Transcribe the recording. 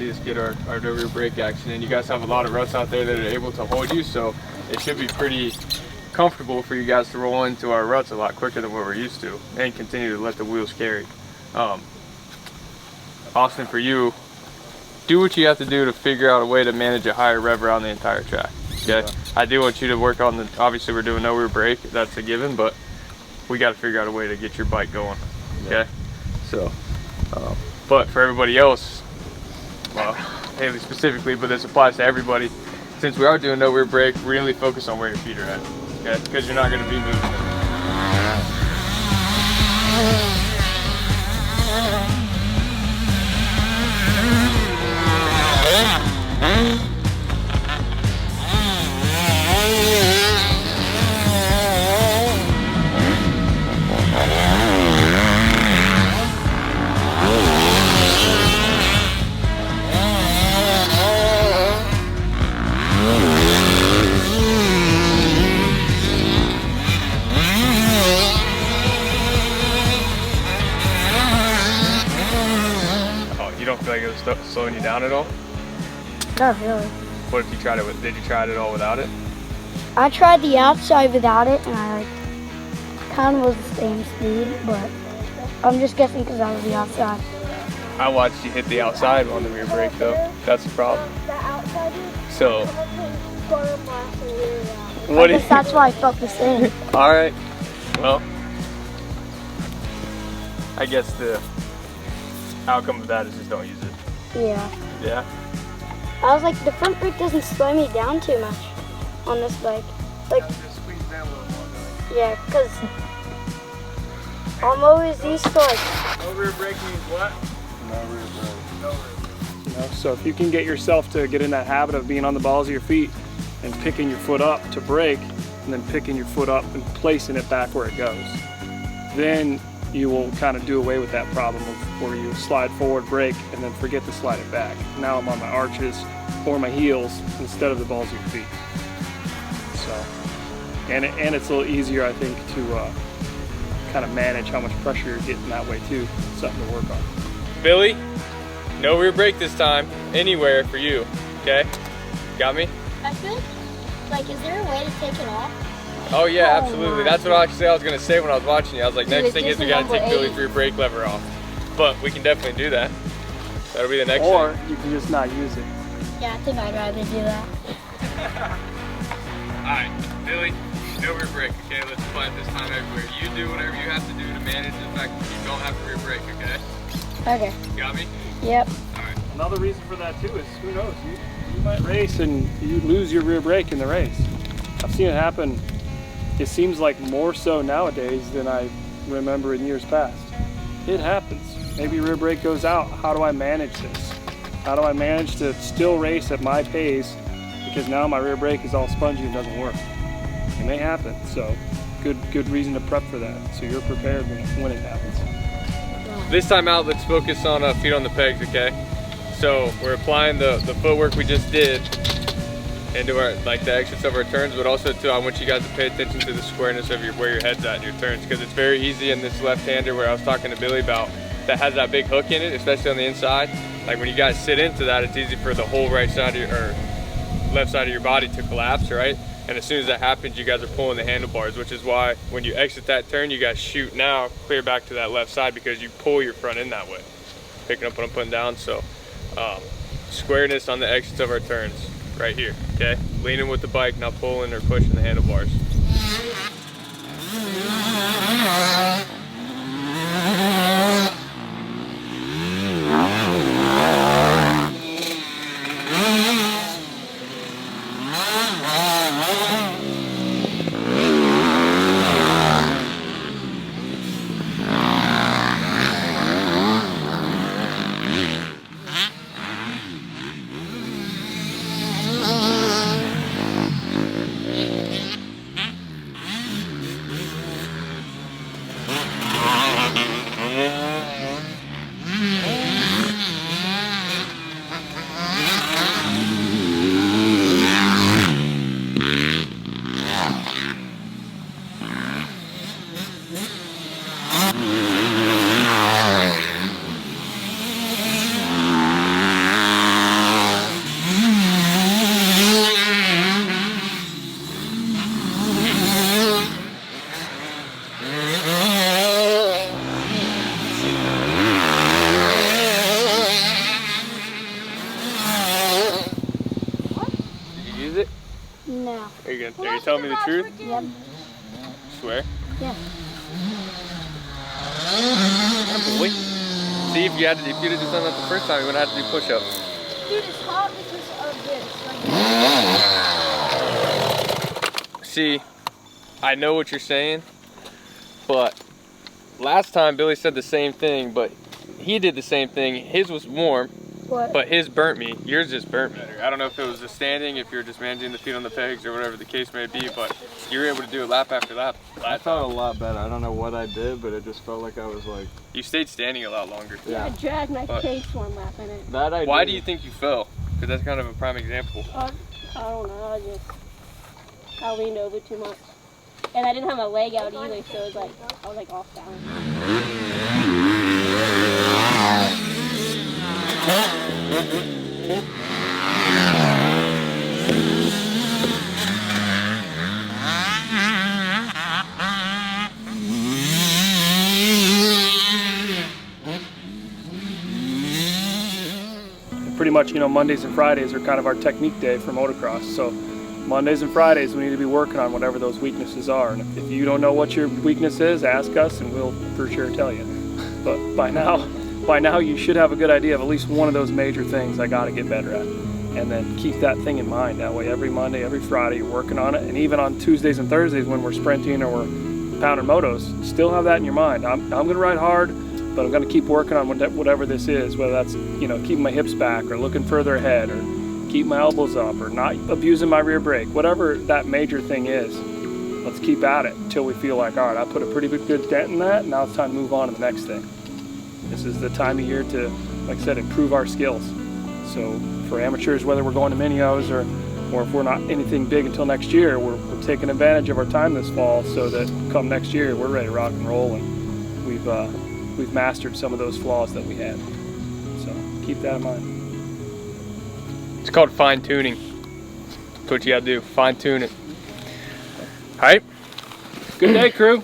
see us get our no rear brake action. And you guys have a lot of ruts out there that are able to hold you, so it should be pretty comfortable for you guys to roll into our ruts a lot quicker than what we're used to and continue to let the wheels carry. Austin, for you, do what you have to do to figure out a way to manage a higher rev around the entire track. Okay, yeah. I do want you to work on the, obviously we're doing no rear brake, that's a given, but we got to figure out a way to get your bike going. Okay, yeah. So but for everybody else, well, Haley specifically, but this applies to everybody, since we are doing no rear brake, really focus on where your feet are at. Okay, because you're not going to be moving them. You don't feel like it was slowing you down at all? Not really. What if you tried it with, did you try it at all without it? I tried the outside without it, and I kind of was the same speed, but I'm just guessing because I was the outside. I watched you hit the outside on the rear brake though. That's the problem. So, what I guess that's why I felt the same. All right. Well, I guess the outcome of that is just don't use it. Yeah. Yeah. I was like, the front brake doesn't slow me down too much on this bike. Like, just squeeze down a little more. Yeah, because I'm always used to like. No rear brake means what? No rear brake. No rear brake. You know, so if you can get yourself to get in that habit of being on the balls of your feet and picking your foot up to brake, and then picking your foot up and placing it back where it goes, then you will kind of do away with that problem of where you slide forward, brake, and then forget to slide it back. Now I'm on my arches or my heels instead of the balls of your feet. So, and it's a little easier, I think, to kind of manage how much pressure you're getting that way too. Something to work on. Billy, no rear brake this time, anywhere for you, okay? Got me? I feel like, is there a way to take it off? Oh yeah, absolutely. That's what I was gonna say when I was watching you. I was like, next thing is we gotta take Billy's rear brake lever off. But we can definitely do that. That'll be the next thing. Or you can just not use it. Yeah, I think I'd rather do that. Alright, Billy, no rear brake, okay? Let's apply it this time everywhere. You do whatever you have to do to manage the fact that you don't have a rear brake, okay? Okay. Got me? Yep. Alright. Another reason for that too is, who knows, you might race and you lose your rear brake in the race. I've seen it happen. It seems like more so nowadays than I remember in years past. It happens. Maybe rear brake goes out. How do I manage this? How do I manage to still race at my pace because now my rear brake is all spongy and doesn't work? It may happen, so good reason to prep for that, so you're prepared when it happens. This time out, let's focus on feet on the pegs, okay? So we're applying the footwork we just did into our, like the exits of our turns, but also too, I want you guys to pay attention to the squareness of where your head's at in your turns, because it's very easy in this left-hander where I was talking to Billy about, that has that big hook in it, especially on the inside. Like when you guys sit into that, it's easy for the whole right side of your, or left side of your body to collapse, right? And as soon as that happens, you guys are pulling the handlebars, which is why when you exit that turn, you guys shoot now, clear back to that left side because you pull your front end that way. Picking up what I'm putting down, so squareness on the exits of our turns. Right here, okay? Leaning with the bike, not pulling or pushing the handlebars. No. Are you telling me the truth? Yep. Swear? Yeah. Yeah, boy. See, if you'd have just done that the first time, you wouldn't have to do push-ups. Dude, it's hot because of this. See, I know what you're saying, but last time Billy said the same thing, but he did the same thing. His was warm, but his burnt me. Yours just burnt me. I don't know if it was the standing, if you're just managing the feet on the pegs, or whatever the case may be, but you were able to do it lap after lap. I felt a lot better. I don't know what I did, but it just felt like I was like... You stayed standing a lot longer. Yeah, I dragged my case one lap in it. That I Why did. do you think you fell? Because that's kind of a prime example. I don't know, I leaned over too much. And I didn't have my leg out either, so it was like, I was like off balance. Pretty much, you know, Mondays and Fridays are kind of our technique day for motocross. So Mondays and Fridays we need to be working on whatever those weaknesses are. And if you don't know what your weakness is, ask us and we'll for sure tell you. But by now you should have a good idea of at least one of those major things I got to get better at. And then keep that thing in mind. That way every Monday, every Friday you're working on it. And even on Tuesdays and Thursdays when we're sprinting or we're pounding motos, still have that in your mind. I'm going to ride hard, but I'm going to keep working on whatever this is, whether that's, you know, keeping my hips back or looking further ahead or keep my elbows up or not abusing my rear brake. Whatever that major thing is, let's keep at it until we feel like, all right, I put a pretty good dent in that, now it's time to move on to the next thing. This is the time of year to, like I said, improve our skills. So for amateurs, whether we're going to mini-O's or if we're not anything big until next year, we're taking advantage of our time this fall so that come next year, we're ready to rock and roll and we've mastered some of those flaws that we had. So keep that in mind. It's called fine-tuning. That's what you gotta do, fine-tune it. All right? Good day, crew.